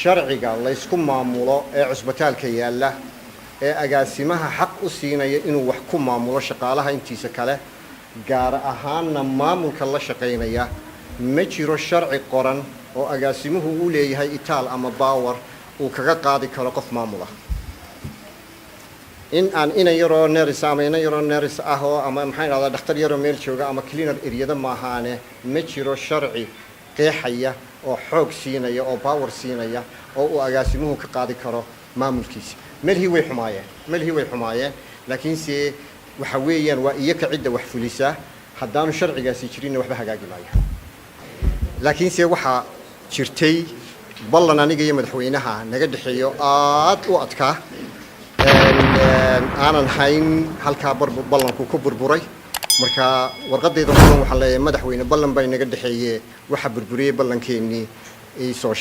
sharciga la isku maamulo ee cusbitaalka yaala ee agaasimaha xaq u siinaya inuu wax ku maamulo shaqaalaha intiisa kale gaar ahaanna maamulka la shaqeynaya ma jiro sharci qoran oo agaasimuhu uu leeyahay itaal ama power uu kaga qaadi karo qof maamula in aan ina yaroo nurse ama ina yaroo nurse ah oo ama maxay raada dhakhtar yaroo meel jooga ama cleaner area ma ahaane ma jiro sharci qeexaya oo xoog siinaya oo power siinaya oo uu agaasimuhu ka qaadi karo maamulkiisa melhi way xumaayeen laakiin si waxa weeyaan waa iyaka cidda wax fulisa haddaanu sharcigaasi jirin waxba hagaagi maayo laakiin si waxa jirtay ballan aniga iyo madaxweynaha naga dhaxeeyo aad u adkaa aanan hayn halka ballanku ku burburay marka warqadeeda waxaan leeyahay madaxweyne ballan bay naga dhaxeeyay waxa burburiyay ballankeenii ay soo